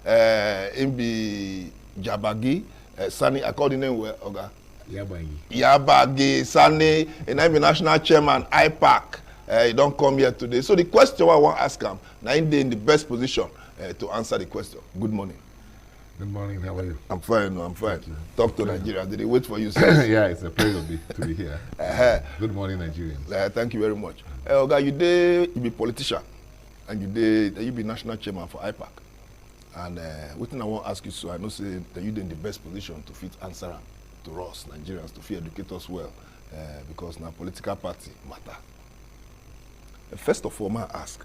in be YABAGI, SANI, I call the name well, Oga. YABAGI, SANI, and I'm the national chairman, IPAC. You don't come here today. So the question I want to ask him, now in the best position to answer the question. Good morning. Good morning, how are you? I'm fine, I'm fine. Talk to Nigeria. Did they wait for you? Yeah, it's a pleasure to be here. Good morning, Nigerians. Thank you very much. Oga, you be politician, and you be national chairman for IPAC. And one thing I want to ask you, so I know say that you're in the best position to fit answer to us, Nigerians, to fit educate us well, because now political party matter. First of all, I ask,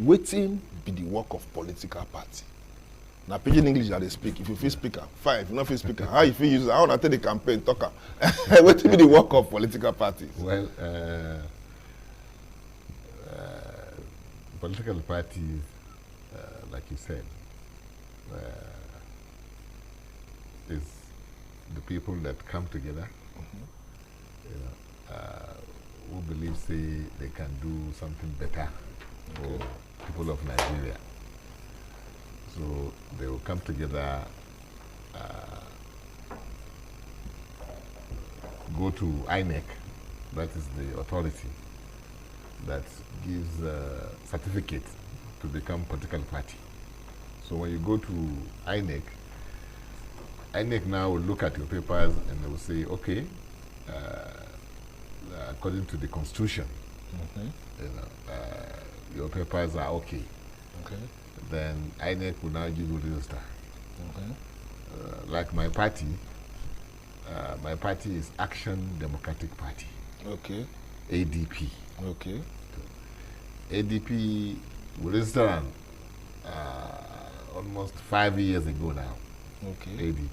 wetin be the work of political party? Now, pidgin English that they speak. If you feel speaker, fine. If you not feel speaker, how you feel use it? How want to take the campaign, talk. Wetin be the work of political parties? Well, political parties, like you said, is the people that come together, who believe, say, they can do something better for people of Nigeria. So they will come together, go to INEC, that is the authority that gives a certificate to become political party. So when you go to INEC, INEC now will look at your papers and they will say, okay, according to the constitution, your papers are okay. Then INEC will now give you register. Like my party is Action Democratic Party. ADP. ADP we registered almost 5 years ago now. ADP.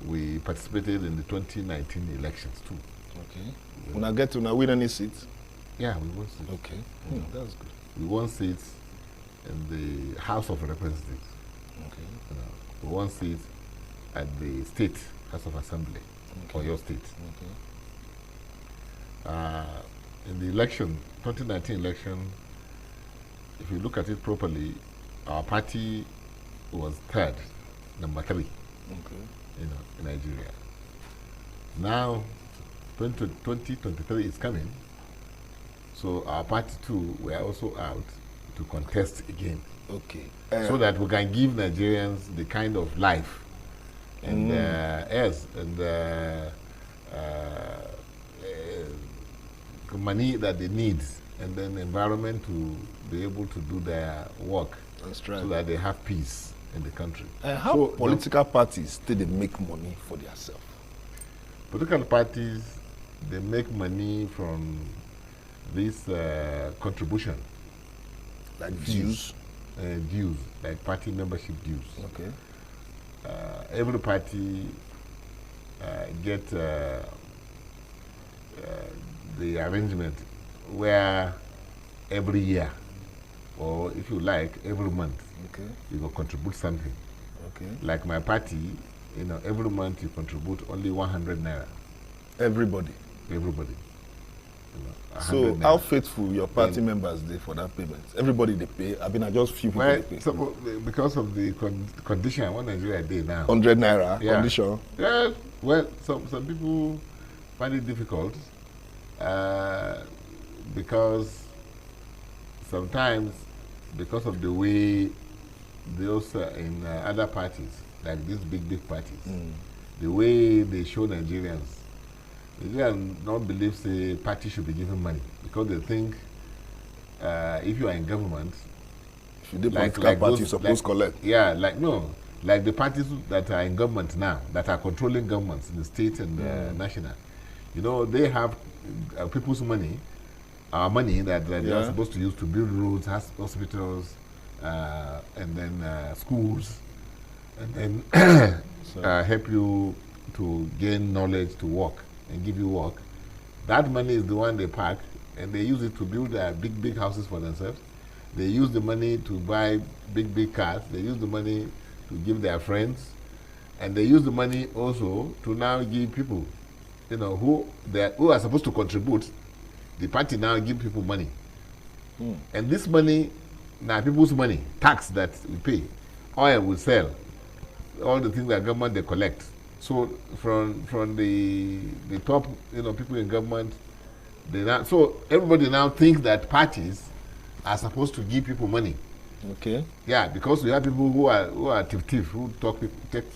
We participated in the 2019 elections too. When I get to now win any seats? Yeah, we won seats. That's good. We won seats in the House of Representatives. We won seats at the State House of Assembly for your state. In the election, 2019 election, if you look at it properly, our party was third, number 3, in Nigeria. Now, 2023 is coming, so our party too, we are also out to contest again. So that we can give Nigerians the kind of life and money that they need, and then environment to be able to do their work. That's right. So that they have peace in the country. How political parties do they make money for themselves? Political parties, they make money from this contribution. Like dues? Dues, like party membership dues. Every party get the arrangement where every year, or if you like, every month, you will contribute something. Like my party, every month you contribute only 100 naira. Everybody? Everybody. So how faithful your party members they for that payment? Everybody they pay. I mean, I just few people they pay. So because of the condition, what Nigeria did now. 100 naira condition. Yeah. Well, some people find it difficult because sometimes, because of the way those in other parties, like these big parties, the way they show Nigerians. They don't believe the party should be given money because they think if you are in government, if you like party, you're supposed to collect. Yeah, like the parties that are in government now, that are controlling governments in the state and national, they have people's money, our money that they are supposed to use to build roads, hospitals, and then schools, and then help you to gain knowledge to work and give you work. That money is the one they pack and they use it to build big houses for themselves. They use the money to buy big cars. They use the money to give their friends, and they use the money also to now give people, who are supposed to contribute. The party now give people money, and this money, now people's money, tax that we pay, oil will sell. All the things that government they collect. So from the top, people in government, so everybody now thinks that parties are supposed to give people money. Okay. Yeah, because we have people who are thief, who take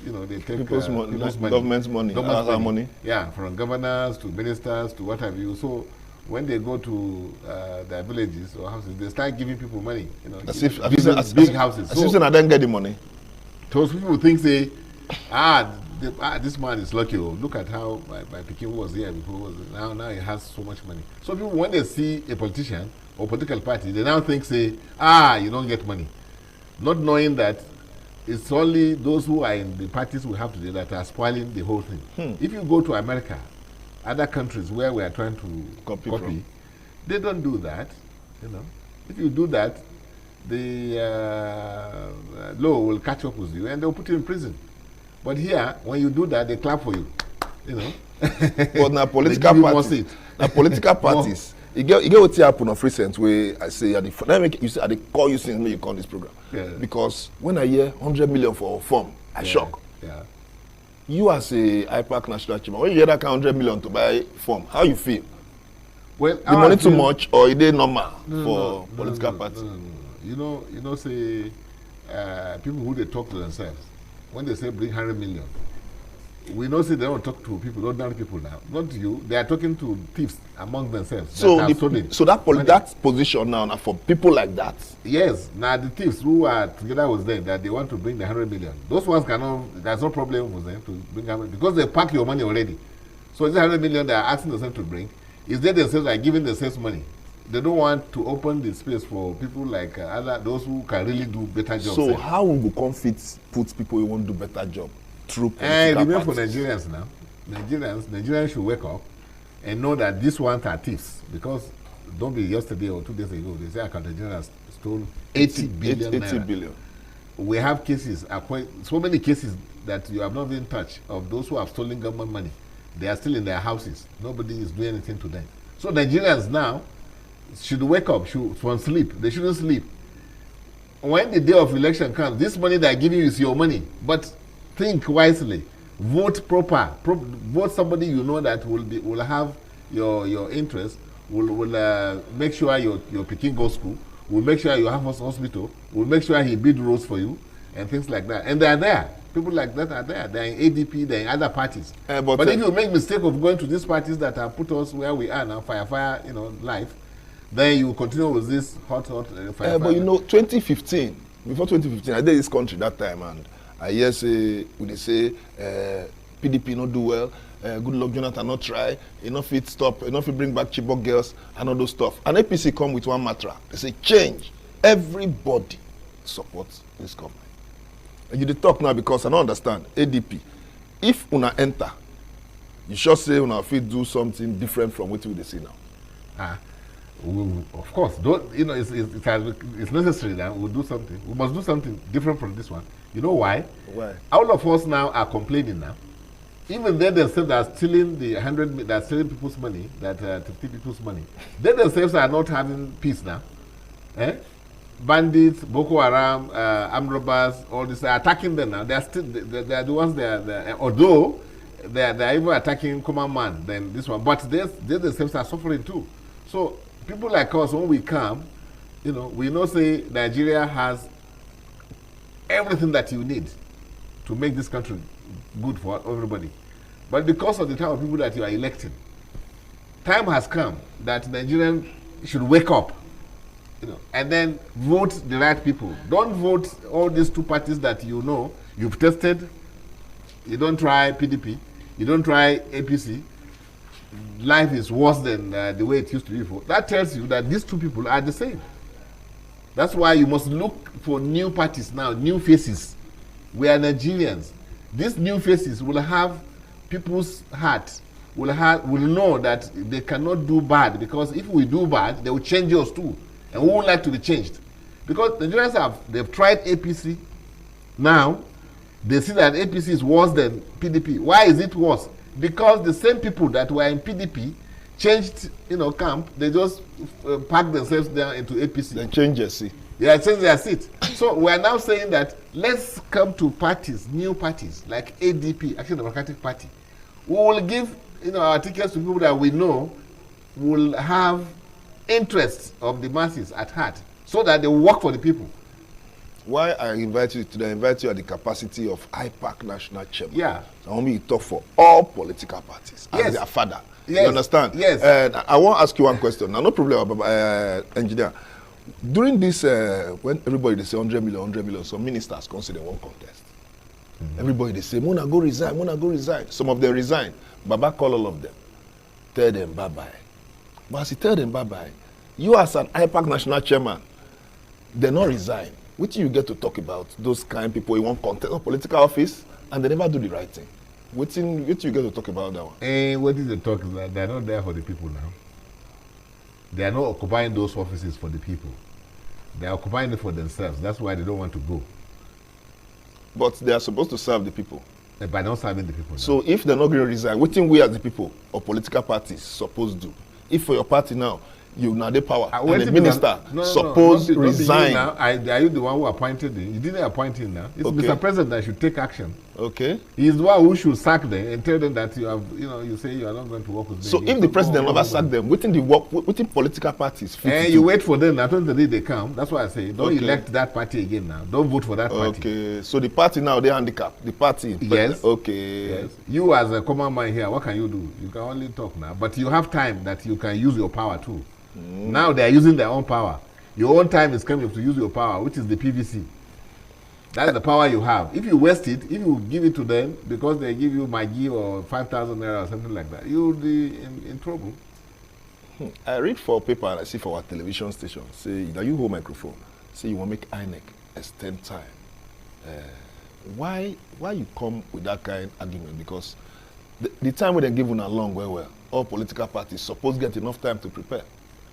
people's money, government's money, our money. Yeah, from governors to ministers to what have you. So when they go to their villages or houses, they start giving people money. As if big houses. As if I don't get the money. Those people think this man is lucky. Oh, look at how my Pekin was here before. Now he has so much money. So people, when they see a politician or political party, they now think, you don't get money. Not knowing that it's only those who are in the parties we have today that are spoiling the whole thing. If you go to America, other countries where we are trying to copy, they don't do that. If you do that, the law will catch up with you and they'll put you in prison. But here, when you do that, they clap for you. But now political parties, you get what happened of recent where I say I call you since you call this program. Yeah. Because when I hear 100 million for a form, I shock. Yeah. You as a IPAC national chairman, when you hear that 100 million to buy form, how you feel? Well, the money too much or is it normal for political parties? No. Say people who they talk to themselves. When they say bring 100 million, we know say they don't talk to people, ordinary people now. Not you. They are talking to thieves among themselves. So that position now for people like that. Yes. Now the thieves who are together with them that they want to bring the 100 million. Those ones cannot. There's no problem with them to bring 100 because they pack your money already. So this 100 million they are asking themselves to bring is they themselves are giving themselves money. They don't want to open the space for people like those who can really do better jobs. So how will we put people who want to do better job through political remember parties? For Nigerians now, Nigerians should wake up and know that these ones are thieves. Because don't be yesterday or 2 days ago, they say Account General stole 80 billion. We have cases, so many cases that you have not been touched of those who have stolen government money. They are still in their houses. Nobody is doing anything to them. So Nigerians now should wake up from sleep. They shouldn't sleep. When the day of election comes, this money they are giving you is your money. But think wisely. Vote proper. Vote somebody you know that will have your interest. Will make sure your Peking goes school. Will make sure you have a hospital. Will make sure he build roads for you and things like that. And they are there. People like that are there. They are in ADP. They are in other parties. But if you make mistake of going to these parties that have put us where we are now, fire, life. Then you continue with this hot fire. But 2015, before 2015, I did this country that time, and I hear when they say PDP not do well, good luck Jonathan not try, enough it stop, enough it bring back Chibok girls and all those stuff. And APC come with one mantra. They say change. Everybody supports this government. And you talk now because I don't understand. ADP, if una enter, you should say una fit do something different from what we see now. Of course, it's necessary that we'll do something. We must do something different from this one. You know why? Why? All of us now are complaining now. Even they themselves are stealing they're stealing people's money, to steal people's money. They themselves are not having peace now. Bandits, Boko Haram, armed robbers, all this are attacking them now. They are the ones although they are even attacking common man than this one. But they themselves are suffering too. So people like us, when we come, we know say Nigeria has everything that you need to make this country good for everybody. But because of the type of people that you are electing, time has come that Nigerians should wake up, and then vote the right people. Don't vote all these two parties that you've tested. You don't try PDP. You don't try APC. Life is worse than the way it used to be before. That tells you that these two people are the same. That's why you must look for new parties now, new faces. We are Nigerians. These new faces will have people's heart, will know that they cannot do bad, because if we do bad, they will change us too. And we won't like to be changed. Because Nigerians they've tried APC. Now, they see that APC is worse than PDP. Why is it worse? Because the same people that were in PDP changed, camp. They just packed themselves down into APC. They changed their seat. Yeah, changed their seat. So we are now saying that let's come to parties, new parties like ADP, Action Democratic Party. We will give our tickets to people that we know will have interests of the masses at heart, so that they will work for the people. Why I invite you today? I invite you at the capacity of IPAC national chairman. Yeah. I want me to talk for all political parties as Yes. their father. Yes. You understand? Yes. And I want to ask you one question. Now, no problem, engineer. During this, when everybody they say 100 million, some ministers consider one contest. Everybody they say, Mona go resign. Some of them resign. Baba call all of them. Tell them bye-bye. But as he tell them bye-bye, you as an IPAC national chairman, they not resign. Which you get to talk about those kind of people who want contest of political office and they never do the right thing. Which you get to talk about that one? What is the talk? Is that they're not there for the people now. They are not occupying those offices for the people. They are occupying it for themselves. That's why they don't want to go. But they are supposed to serve the people. By not serving the people now. So if they're not going to resign, what thing we as the people or political parties supposed to do? If for your party now, you now the power and the minister suppose resign. Now. Are you the one who appointed him? You didn't appoint him now. It's Okay. Mr. President that should take action. Okay. He is the one who should sack them and tell them that you say you are not going to work with me. So if the president never sack them, within the work, within political parties, and you wait for them. That's when the day they come. That's why I say don't Okay. elect that party again now. Don't vote for that party. Okay. So the party now they handicap. The party. Yes. Okay. Yes. You as a common man here, what can you do? You can only talk now, but you have time that you can use your power too. Now they are using their own power. Your own time is coming to use your power, which is the PVC. That's the power you have. If you waste it, if you give it to them because they give you Maggi or 5,000 naira or something like that, you'll be in trouble. I read for paper and I see for our television station, say, that you hold microphone, say you want to make INEC extend time. Why you come with that kind of argument? Because the time when they give una long, well, all political parties suppose get enough time to prepare.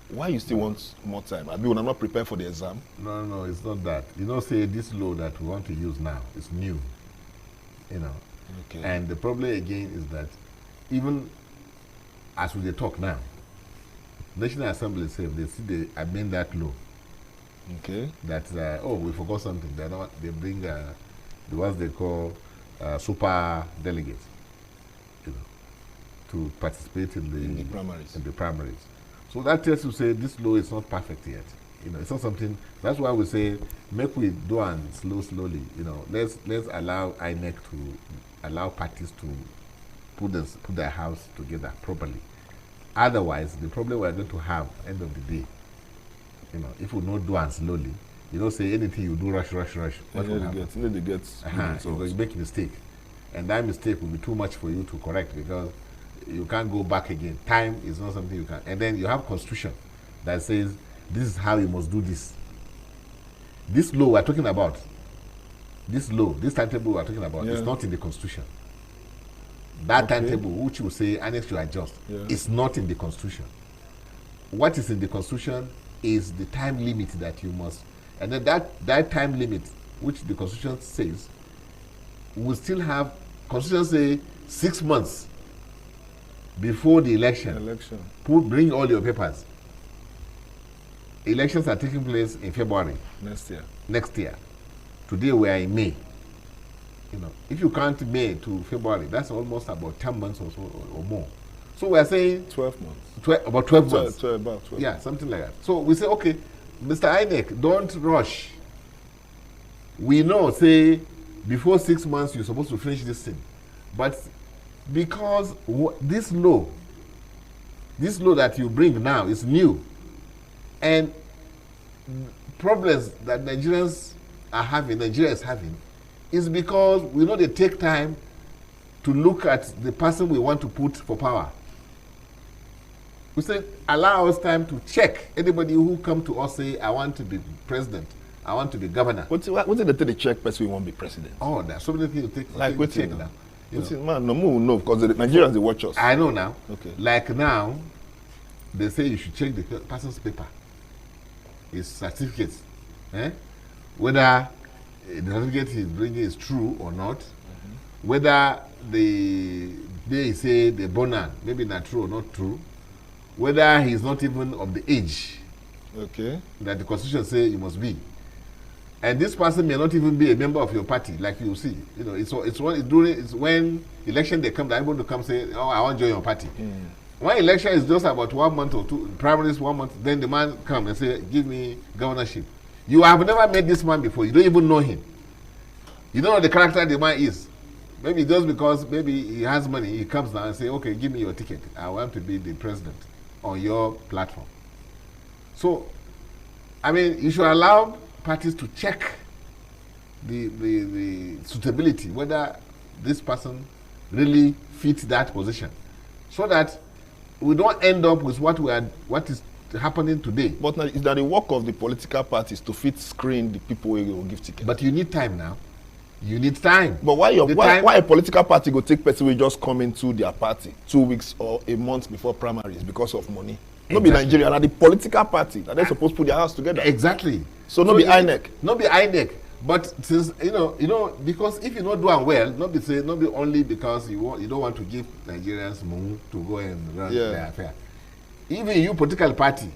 Why you still want more time? I mean, when I'm not prepared for the exam. No, it's not that. Say this law that we want to use now is new. Okay. And the problem again is that even as we talk now, National Assembly say they see they amend that law. Okay. That we forgot something. They bring the ones they call super delegates, to participate in the primaries. So that tells you say this law is not perfect yet. It's not something. That's why we say make we do and slowly. Let's allow INEC to allow parties to put their house together properly. Otherwise, the problem we are going to have end of the day, if we not do and slowly, say anything you do rush. What will happen? You make a mistake, and that mistake will be too much for you to correct because you can't go back again. Time is not something you can. And then you have constitution that says this is how you must do this. This law we're talking about, this timetable we're talking about, is not in the constitution. That timetable, which you say annex to adjust, is not in the constitution. What is in the constitution is the time limit that you must, and then that time limit, which the constitution says, will still have. Constitution say 6 months before the election. Bring all your papers. Elections are taking place in February next year. Today we are in May. If you count May to February, that's almost about 10 months or so or more. So we are saying 12 months. About 12 months. About 12. Yeah, something like that. So we say, okay, Mr. INEC, don't rush. We know, say, before 6 months you're supposed to finish this thing. But because this law that you bring now is new, and problems that Nigeria is having, is because we know they take time to look at the person we want to put for power. We say, allow us time to check anybody who come to us say, I want to be president, I want to be governor. What's it they check person we want to be president? Oh, there's so many things to take. Like what's check it now. No, because the Nigerians they watch us. I know now. Okay. Like now, they say you should check the person's paper, his certificates, whether the certificate he's bringing is true or not, whether they say the born maybe not true or not true, whether he's not even of the age that the constitution says he must be. And this person may not even be a member of your party, like you see. You know, it's when election they come, they're able to come say, "Oh, I want to join your party." When election is just about 1 month or two, primaries 1 month, then the man come and say, "Give me governorship." You have never met this man before. You don't even know him. You don't know the character the man is. Maybe just because maybe he has money, he comes down and say, "Okay, give me your ticket. I want to be the president on your platform." So, I mean, you should allow parties to check the suitability, whether this person really fits that position, so that we don't end up with what is happening today. But now, is that the work of the political parties to fit screen the people who will give tickets? But you need time now. You need time. But why a political party go take person will just come into their party 2 weeks or a month before primaries because of money? Exactly. No be Nigeria, and the political party that they're supposed to put their house together. Exactly. So no be INEC. No be INEC. But since you know, because if you not do well, not be only because you don't want to give Nigerians money to go and run their affair. Even you political party,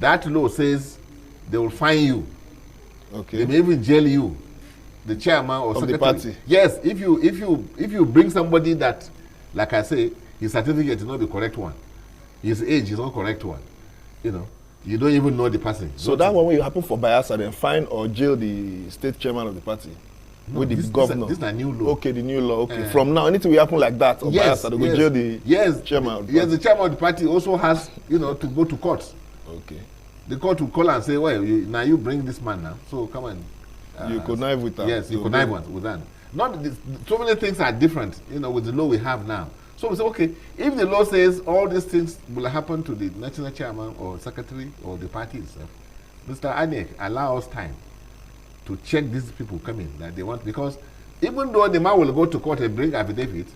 that law says they will fine you. Okay. They may even jail you, the chairman or secretary. The party. Yes, if you bring somebody that, like I say, his certificate is not the correct one, his age is not correct one, you know. You don't even know the person. So that one will happen for Bayelsa, then fine or jail the state chairman of the party? No, with the governor? This is a new law. Okay, the new law. Okay. From now, anything will happen like that, or Bayelsa, they will jail the chairman of the party? Yes, the chairman of the party also has, to go to court. Okay. The court will call and say, well, now you bring this man now, so come on. You connive with that. Yes, you connive with that. So many things are different, with the law we have now. So we say, okay, if the law says all these things will happen to the national chairman or secretary or the party itself, Mr. INEC, allow us time to check these people coming that they want, because even though the man will go to court and bring affidavit,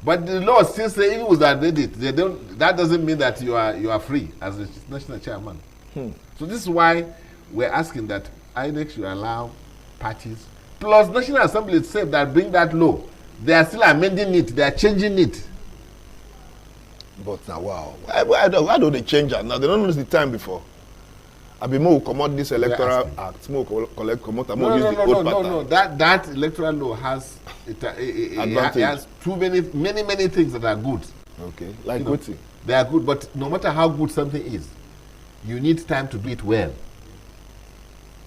but the law still says even with that that doesn't mean that you are free as the national chairman. So this is why we're asking that INEC should allow parties, plus National Assembly itself that bring that law, they are still amending it, they are changing it. But now, wow, why don't they change that now? They don't lose the time before. I be more come out this electoral act, more collect come out, more use the old pattern. No. That electoral law has it has too many things that are good. Okay, like what? They are good, but no matter how good something is, you need time to do it well.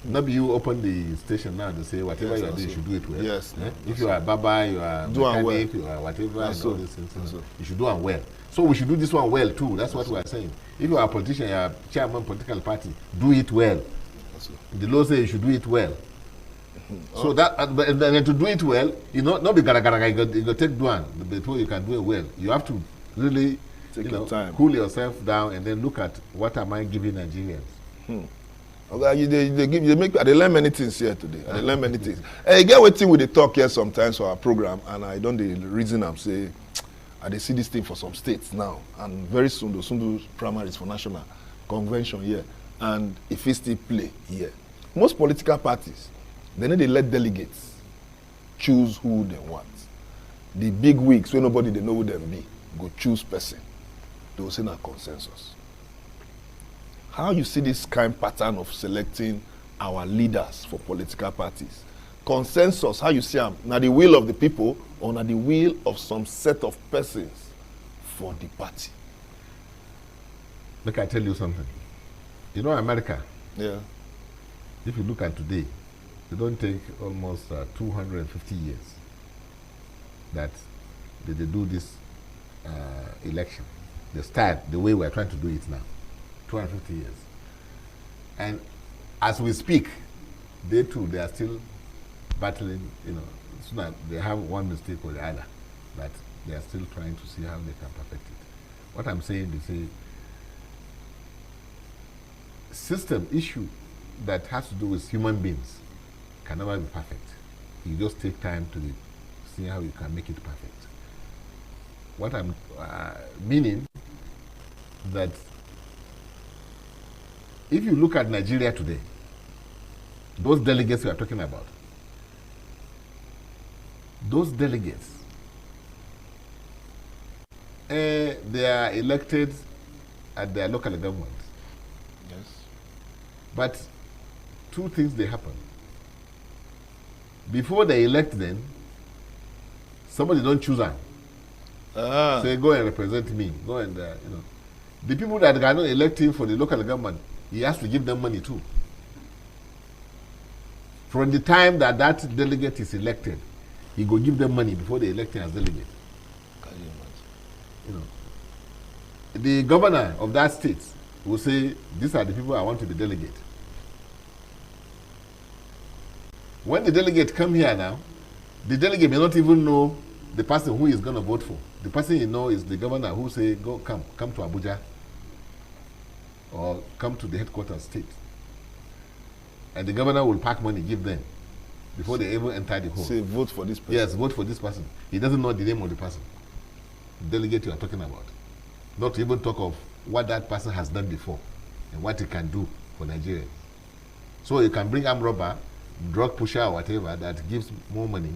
Not you open the station now to say whatever you are doing, you should do it well. Yes. If you are Baba, you are mechanic, you are whatever, and all these things, you should do it well. So we should do this one well too. That's what we are saying. If you are a politician, you are chairman of political party, do it well. The law says you should do it well. So that, and then to do it well, not be gara, you got take one before you can do it well. You have to really take your time, cool yourself down, and then look at what am I giving Nigerians. Okay, they learn many things here today. They learn many things. Hey, get waiting with the talk here sometimes for our program, and I don't the reason I'm saying they see this thing for some states now, and very soon they'll soon do primaries for national convention here, and if it still play here. Most political parties, they let delegates choose who they want. The big wigs, where nobody they know who them be, go choose person. They will say na consensus. How you see this kind pattern of selecting our leaders for political parties? Consensus, how you see them? Now the will of the people or now the will of some set of persons for the party? Look, I tell you something. America. Yeah. If you look at today, it don't take almost 250 years that they do this election. They start the way we're trying to do it now. 250 years. And as we speak, they are still battling, so that they have one mistake or the other, but they are still trying to see how they can perfect it. What I'm saying is a system issue that has to do with human beings can never be perfect. You just take time to see how you can make it perfect. What I'm meaning that if you look at Nigeria today, those delegates we are talking about, those delegates, they are elected at their local government. Yes. But two things they happen. before they elect them, somebody don't choose them. Say, go and represent me. Go and, the people that are not electing for the local government, he has to give them money too. From the time that that delegate is elected, he go give them money before they elect him as delegate. Can you imagine? The governor of that state will say, these are the people I want to be delegate. When the delegate come here now, the delegate may not even know the person who is going to vote for. The person you know is the governor who say, go, come to Abuja, or come to the headquarters state. And the governor will pack money, give them, before they even enter the hall. Say, vote for this person. Yes, vote for this person. He doesn't know the name of the person, the delegate you are talking about. Not to even talk of what that person has done before and what he can do for Nigeria. So you can bring armed robber, drug pusher, or whatever that gives more money.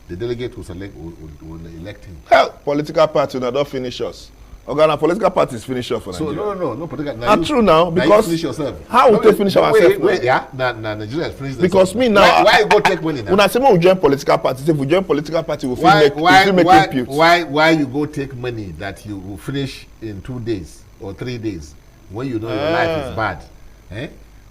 The delegate will elect him. Hell, political party now don't finish us. Okay, political parties finish off for so Nigeria. No political. Not true now, because finish yourself. How will they finish ourselves? Wait, yeah, Nigeria has finished. Because me now, why you go take money now? When I say we join political parties, if we join political party, we feel make impute. Why you go take money that you will finish in 2 days or 3 days when you know your life is bad? Eh?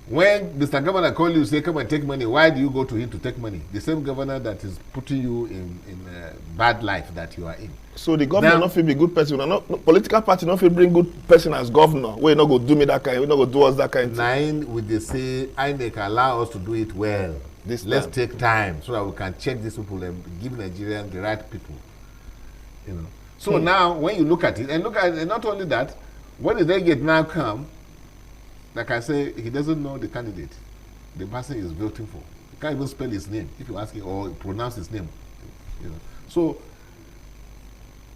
When Mr. Governor call you, say come and take money, why do you go to him to take money? The same governor that is putting you in a bad life that you are in. So the governor not feel be good person, not political party not feel bring good person as governor. We not go do me that kind, we not go do us that kind. Nine with the say, INEC allow us to do it well. Let's take time so that we can check these people and give Nigerians the right people. So now when you look at it, and not only that, when the delegate now come, like I say, he doesn't know the candidate the person is voting for. He can't even spell his name if you ask him, or pronounce his name. So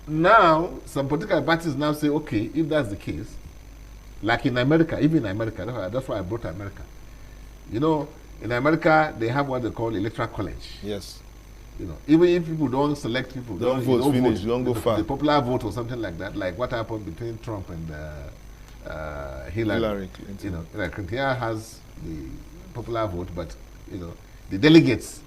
now some political parties now say, okay, if that's the case, like in America, even in America, that's why I brought America. In America they have what they call electoral college. Yes. Even if people don't select people, don't vote, finish, don't go far. The popular vote or something like that, like what happened between Trump and Hillary Clinton. Hillary Clinton has the popular vote, but the delegates,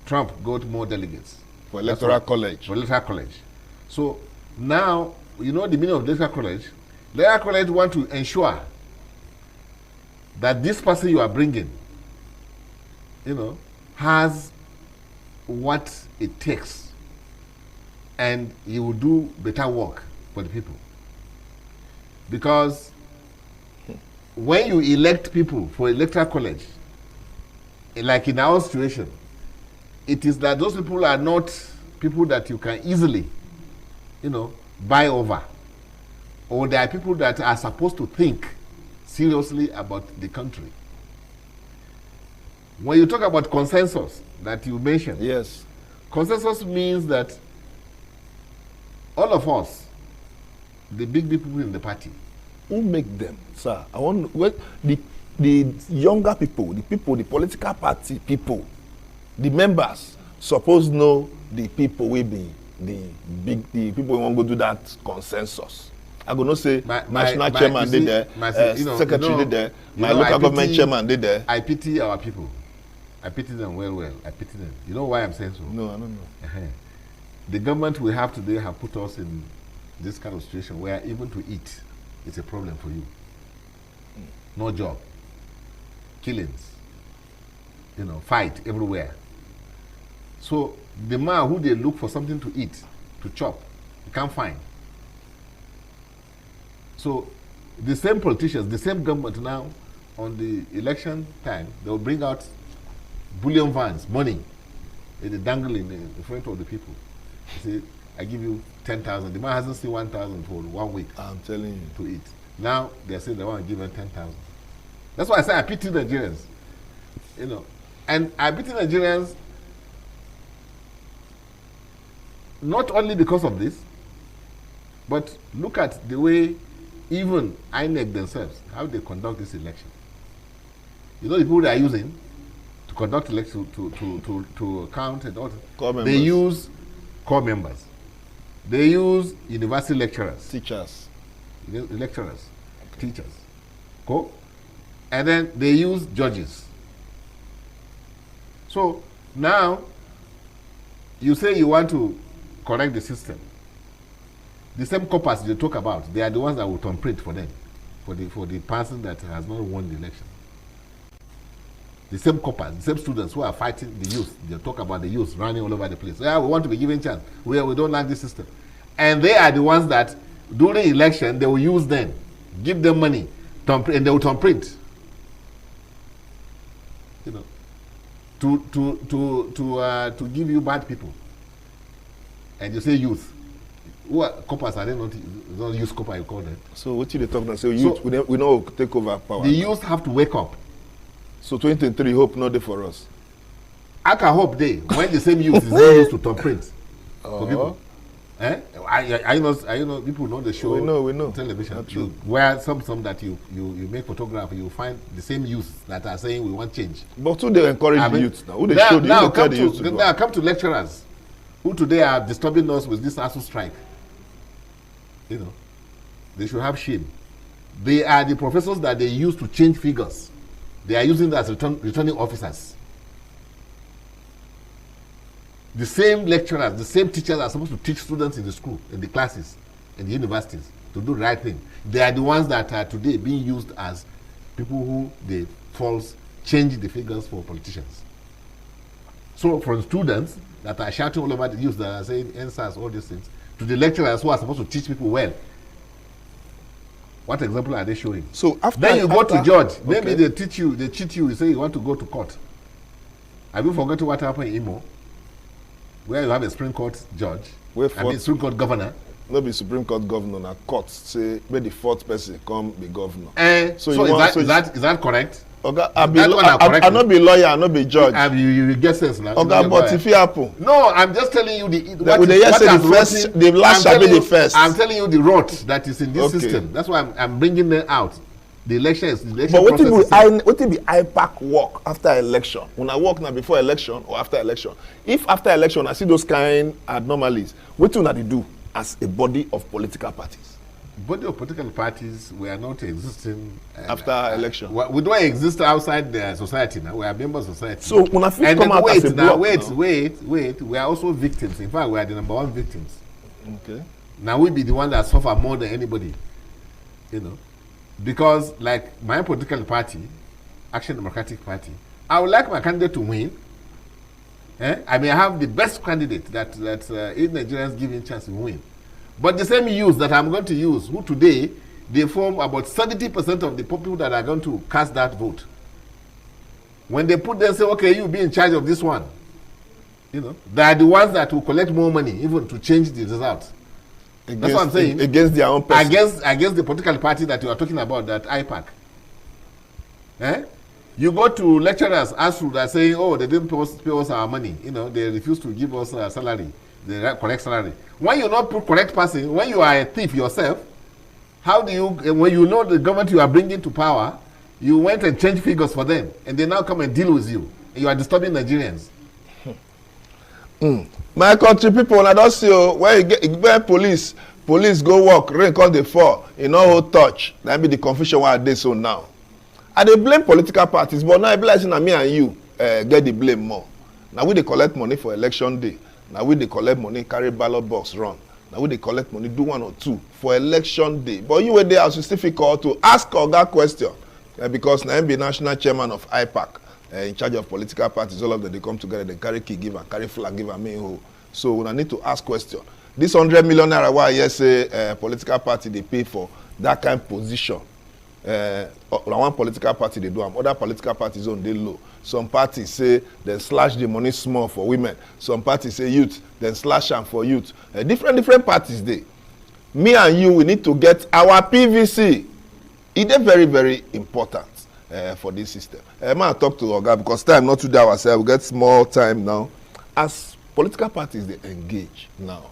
Trump got more delegates for electoral college. For electoral college. So now the meaning of electoral college. Electoral college want to ensure that this person you are bringing, has what it takes, and he will do better work for the people. Because when you elect people for electoral college, like in our situation, it is that those people are not people that you can easily, buy over. Or they are people that are supposed to think seriously about the country. When you talk about consensus that you mentioned, yes, consensus means that all of us, the big people in the party. Who make them, sir? I want the younger people, the political party people, the members suppose know the people will be the people who want to do that consensus. I go not say national chairman did there, secretary did there, my local government chairman did there. I pity our people. I pity them well. I pity them. You know why I'm saying so? No, I don't know. The government we have today have put us in this kind of situation where even to eat is a problem for you. No job, killings, fight everywhere. So the man who they look for something to eat, to chop, you can't find. So the same politicians, the same government now, on the election time, they will bring out bullion vans, money, they dangle in front of the people. They say, I give you 10,000. The man hasn't seen 1,000 for 1 week. I'm telling you. To eat. Now they are saying they want to give him 10,000. That's why I say I pity Nigerians. And I pity Nigerians not only because of this, but look at the way even INEC themselves, how they conduct this election. The people they are using to conduct election, to count and all, they use core members. They use university lecturers. Teachers. Lecturers. Teachers. Cool? And then they use judges. So Now, you say you want to correct the system. The same coppers you talk about, they are the ones that will thumbprint for them, for the person that has not won the election. The same coppers, the same students who are fighting the youth, they talk about the youth running all over the place. Yeah, we want to be given chance. We don't like this system. And they are the ones that, during election, they will use them, give them money, and they will thumbprint. You know, to give you bad people. And you say youth. Who are coppers? Are they not youth copper, you call them? So what you talk now? So youth, we know take over power. The youth have to wake up. So 2023 hope not there for us. I can hope they, when the same youth is not used to thumbprint for people. Eh? I know people know the show. We know. Television. Where some that you make photograph, you find the same youth that are saying we want change. But who they encourage the youth now? Who they show the youth? Tell the youth to go. Now come to lecturers who today are disturbing us with this ASU strike. You know, they should have shame. They are the professors that they use to change figures. They are using that as returning officers. The same lecturers, the same teachers are supposed to teach students in the school, in the classes, in the universities, to do the right thing. They are the ones that are today being used as people who they false change the figures for politicians. So from students that are shouting all over the youth that are saying NSAS, all these things, to the lecturers who are supposed to teach people well. What example are they showing? So then you go to judge. Okay. Maybe they cheat you, you say you want to go to court. Have you forgotten what happened in Imo? Where you have a Supreme Court judge, Supreme Court governor. Not be Supreme Court governor, na court say where the fourth person come be governor. So is that correct? Okay, I not be lawyer, I not be judge. You get sense now. Okay, but if it happen. No, I'm just telling you the last shall be the first. I'm telling you the rot that is in this system. That's why I'm bringing them out. The election is the election. But what will be IPAC work after election? When I work now before election or after election? If after election I see those kind anomalies, what will they do as a body of political parties? Body of political parties, we are not existing after election. We don't exist outside the society now. We are members of society. So when I feel come out as a block wait. We are also victims. In fact, we are the number one victims. Okay. Now we be the one that suffer more than anybody. You know, because like my political party, Action Democratic Party, I would like my candidate to win. I may have the best candidate that if Nigerians give him chance to win. But the same youth that I'm going to use, who today, they form about 70% of the people that are going to cast that vote. When they put them, say, okay, you be in charge of this one. You know, they are the ones that will collect more money, even to change the result. That's what I'm saying. Against their own person. Against the political party that you are talking about, that IPAC. You go to lecturers, ASU, that are saying, oh, they didn't pay us our money. You know, they refuse to give us a salary, the correct salary. When you not put correct person, when you are a thief yourself, how do you, when you know the government you are bringing to power, you went and changed figures for them, and they now come and deal with you, and you are disturbing Nigerians. My country people, I don't see where police go work, rain come dey fall, you no hold touch. That be the confusion why I dey so now. I dey blame political parties, but now I be like say na me and you get the blame more. Now we dey collect money for election day. Now we dey collect money, carry ballot box run. Now we dey collect money, do one or two for election day. But you were there as you still fit call to ask Oga question because now him be national chairman of IPAC, in charge of political parties. All of them they come together, they carry key give and carry flag give and main hoe. So when I need to ask question, this 100 million naira why yes say political party they pay for that kind of position. One political party they do them, other political parties on they low. Some parties say they slash the money small for women. Some parties say youth, then slash them for youth. Different parties they. Me and you, we need to get our PVC. It is very, very important for this system. I talk to Oga because time not to do ourselves. We get small time now. As political parties they engage now,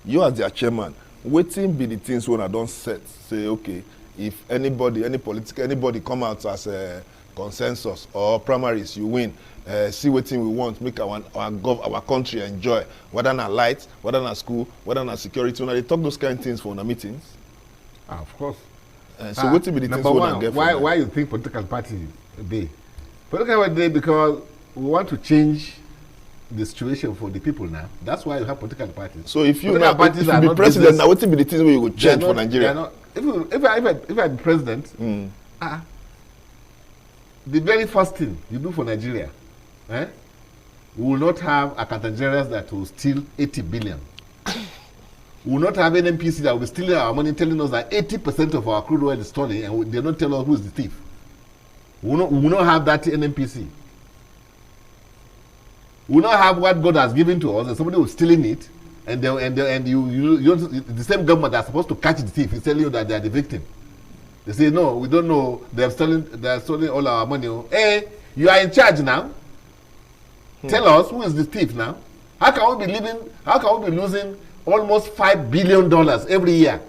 you as their chairman, waiting be the things when I don't set. Say okay, if anybody come out as a consensus or primaries, you win. See what thing we want, make our country enjoy. Whether na light, whether na school, whether na security. When they talk those kind of things for the meetings. Of course. So what will be the things we want to get? Why you think political party be? Political party because we want to change the situation for the people now. That's why you have political parties. So if you now, if you be president, now what will be the things we will change for Nigeria? If I be president, the very first thing you do for Nigeria, we will not have accountant generals that will steal 80 billion. We will not have an NPC that will be stealing our money, telling us that 80% of our crude oil is stolen, and they don't tell us who is the thief. We will not have that NPC. We will not have what God has given to us, and somebody was stealing it, and the same government that's supposed to catch the thief is telling you that they are the victim. They say, no, we don't know. They are stealing all our money. Hey, you are in charge now. Tell us who is the thief now. How can we be losing almost $5 billion every year?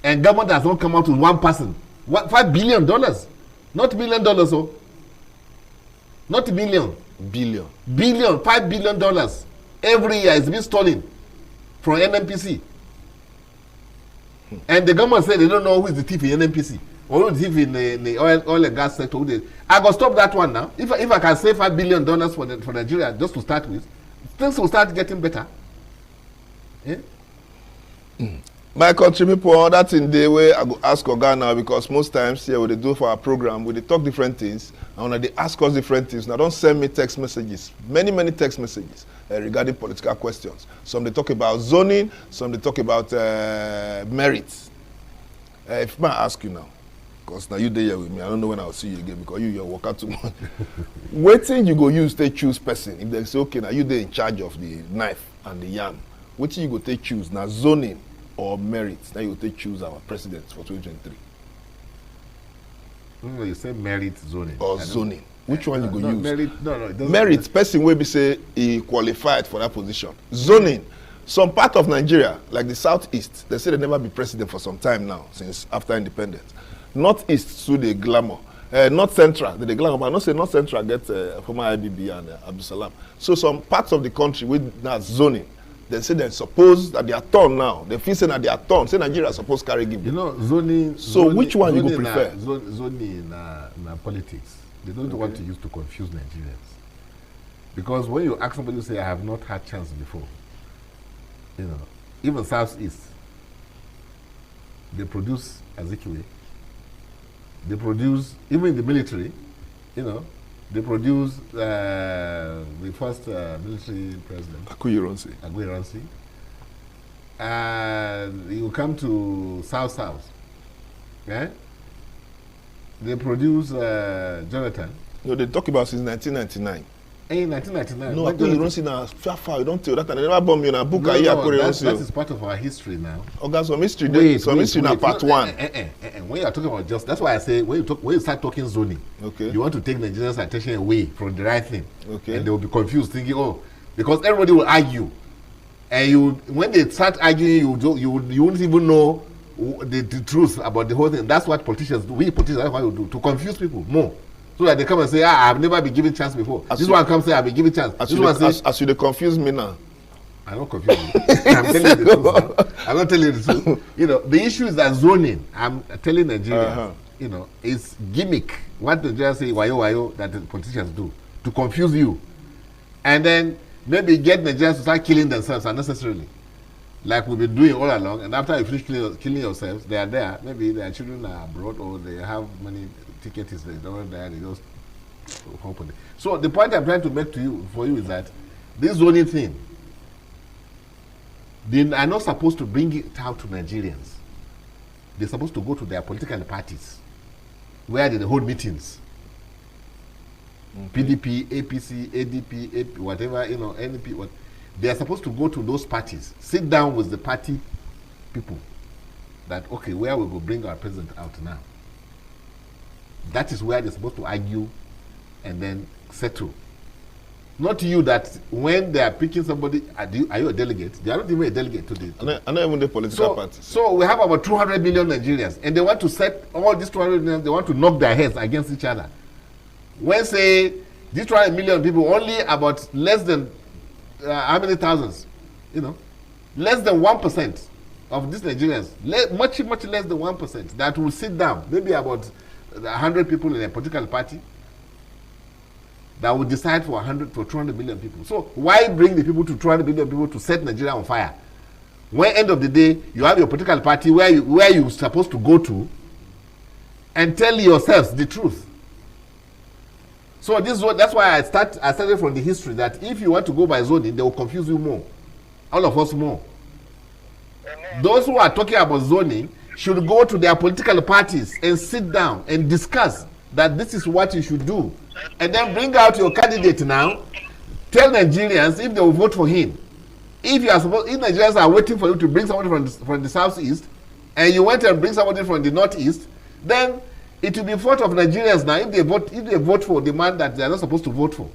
And government has not come out with one person. What, $5 billion? Not $1 million, oh. Not million. Billion. Billion, $5 billion every year is being stolen from NNPC. And the government said they don't know who is the thief in NNPC or who is the thief in the oil and gas sector. I got stop that one now. If I can save $5 billion for Nigeria just to start with, things will start getting better. Yeah? My country people, that's in the way I go ask Oga now, because most times here what they do for our program, we talk different things, and when they ask us different things, now don't send me text messages, many text messages regarding political questions. Some they talk about zoning, some they talk about merits. If I ask you now, because now you there with me, I don't know when I'll see you again, because you're working too much. Waiting you go use they choose person. If they say, okay, now you there in charge of the knife and the yam, what you go take choose now, zoning or merits? Now you take choose our president for 2023. No, you say merit zoning or zoning. Which one you go use? Merit, merit person will be say he qualified for that position. Zoning, some part of Nigeria, like the southeast, they say they never be president for some time now, since after independence. Northeast to the glamour. North Central, the glamour, but not say North Central get former IBB and Abdul Salam. So some parts of the country with that zoning, they say they suppose that they are torn now. They feel saying that they are torn. Say Nigeria is supposed to carry give them. You know, zoning. So which one you go prefer? Zoning in politics, they don't want to use to confuse Nigerians. Because when you ask somebody to say, I have not had chance before, you know, even Southeast, they produce Azikiwe. They produce, even in the military, you know, they produce the first military president, Akuyironsi. And you come to South, eh? They produce Jonathan. No, they talk about since 1999. In 1999. No, Akuyironsi now far. You don't tell that. And they never bomb you now. Book that is part of our history now. Okay, some history. Some history now part one. When you are talking about that's why I say when you start talking zoning, okay, you want to take Nigerians' attention away from the right thing. Okay. And they will be confused, thinking, oh, because everybody will argue, and when they start arguing, you won't even know the truth about the whole thing. That's what politicians do. We politicians, that's what we do, to confuse people more. So that they come and say, I've never been given chance before. This one comes and say, I've been given chance. As you confuse me now. I don't confuse you. I'm telling you the truth now. I'm not telling you the truth. You know, the issue is that zoning, I'm telling Nigerians, you know, is gimmick. What the Nigerians say, wayo, that the politicians do, to confuse you. And then maybe get Nigerians to start killing themselves unnecessarily. Like we've been doing all along. And after you finish killing yourselves, they are there. Maybe their children are abroad or they have money. Ticket is they don't die, they just open it. So the point I'm trying to make for you is that this zoning thing, they are not supposed to bring it out to Nigerians. They're supposed to go to their political parties where they hold meetings. Okay. PDP, APC, ADP, AP, whatever, you know, NP, what they are supposed to go to those parties, sit down with the party people that okay, where we will bring our president out now. That is where they're supposed to argue and then settle. Not you that when they are picking somebody, are you a delegate? They are not even a delegate to this. And not even the political party. So we have about 200 million Nigerians, and they want to set all these 200 million, they want to knock their heads against each other. When say these 200 million people, only about less than, how many thousands? You know, less than 1% of these Nigerians, much less than 1%, that will sit down, maybe about 100 people in a political party, that will decide for 100 for 200 million people. So why bring the people to 200 million people to set Nigeria on fire? When end of the day you have your political party where you're supposed to go to and tell yourselves the truth. So that's why I started from the history that if you want to go by zoning, they will confuse you more, all of us more. Those who are talking about zoning should go to their political parties and sit down and discuss that this is what you should do, and then bring out your candidate now. Tell Nigerians if they will vote for him. If Nigerians are waiting for you to bring somebody from the southeast, and you went and bring somebody from the northeast, then it will be fault of Nigerians now if they vote for the man that they are not supposed to vote for.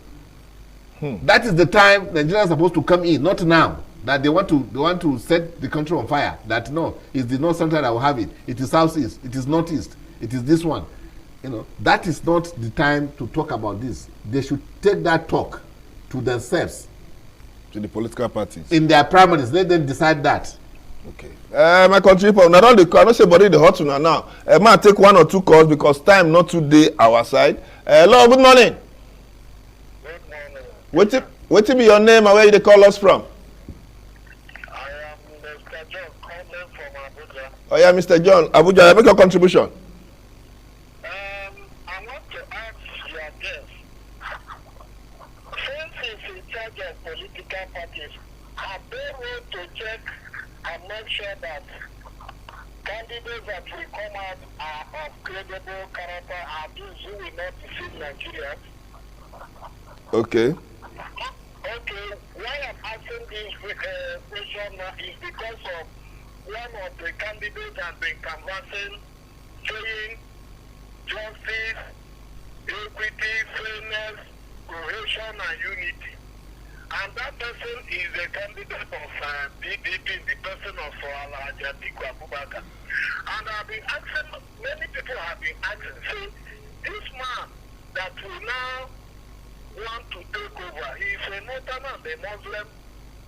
That is the time Nigerians are supposed to come in, not now. That they want to set the country on fire. That no, it's the north central that will have it. It is southeast. It is northeast. It is this one. You know, that is not the time to talk about this. They should take that talk to themselves, to the political parties in their primaries. Let them decide that. Okay. My country people, not all the call. I don't say body the hot one now. Might take one or two calls because time not today our side. Hello, good morning. Good morning. What be your name and where you call us from? I am Mr. John calling from Abuja. Oh yeah, Mr. John, Abuja, make your contribution. I want to ask your guest, since he's in charge of political parties, have they road to check and make sure that candidates that will come out are of credible character, are those who will not deceive Nigerians? Okay. Okay, why I'm asking this question now is because of one of the candidates has been canvassing, saying justice, equity, fairness, cohesion, and unity. And that person is a candidate of PDP, the person of Alhaji Atiku Abubakar. And I've been asking, many people have been asking, say, this man that will now want to take over, he is a northern and a Muslim,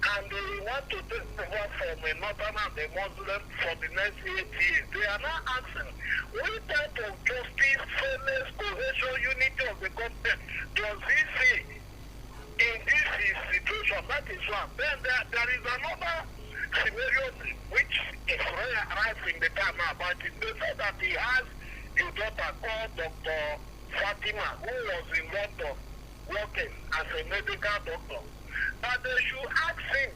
and they want to take over from a northern and a Muslim for the next 8 years. They are now asking, what type of justice, fairness, cohesion, unity of the country does he see in this situation? That is one. Then there is another scenario which is rife in the time now, but they say that he has a daughter called Dr. Fatima, who was in London working as a medical doctor. But they should ask him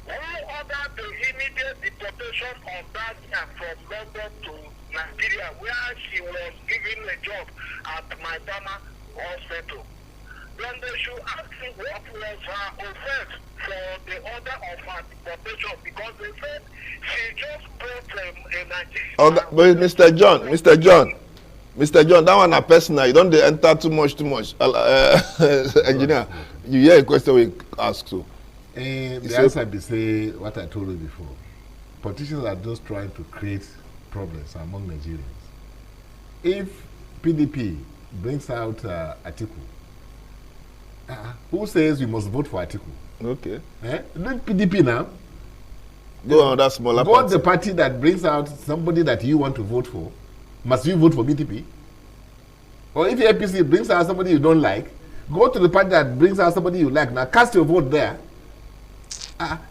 who ordered the immediate deportation of that girl from London to Nigeria, where she was given a job at Maitama Hospital. Then they should ask him what was her offense for the order of her deportation, because they said she just brought a Nigerian. Okay, but Mr. John, that one a personal. You don't enter too much. Engineer, you hear a question we ask so. The answer be say what I told you before. Politicians are just trying to create problems among Nigerians. If PDP brings out Atiku, who says we must vote for Atiku? Okay. Not PDP now. Go on that smaller party. Go the party that brings out somebody that you want to vote for. Must you vote for PDP? Or if the APC brings out somebody you don't like, go to the party that brings out somebody you like. Now cast your vote there.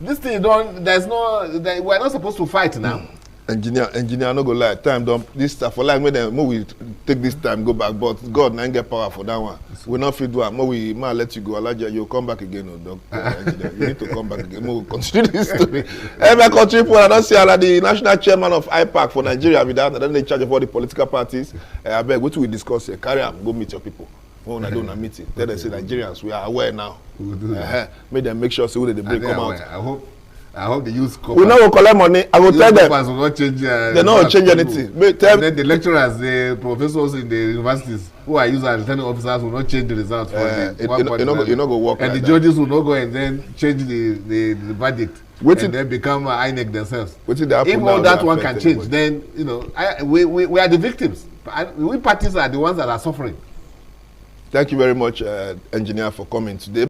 This thing you don't. We're not supposed to fight now. Engineer, no go lie. Time don't. This stuff for like when we take this time go back. But God, now get power for that one. We not fit do it. We might let you go. Alaja, you come back again, Doctor. You need to come back again. We continue this story. My country people, I don't see the national chairman of IPAC for Nigeria with that. And then they charge of all the political parties. I beg, what we discuss here? Carry on, go meet your people. When I do a meeting, tell them say Nigerians, we are aware now. Make them make sure so they bring come out. I hope the youth we not collect money. I will tell them. Will not change, they not change anything. Then the lecturers, the professors in the universities who are used as returning officers will not change the results for you not go work. And like the judges will not go and then change the verdict. And then become INEC themselves. If all that one can change, then we are the victims. We parties are the ones that are suffering. Thank you very much, engineer, for coming today.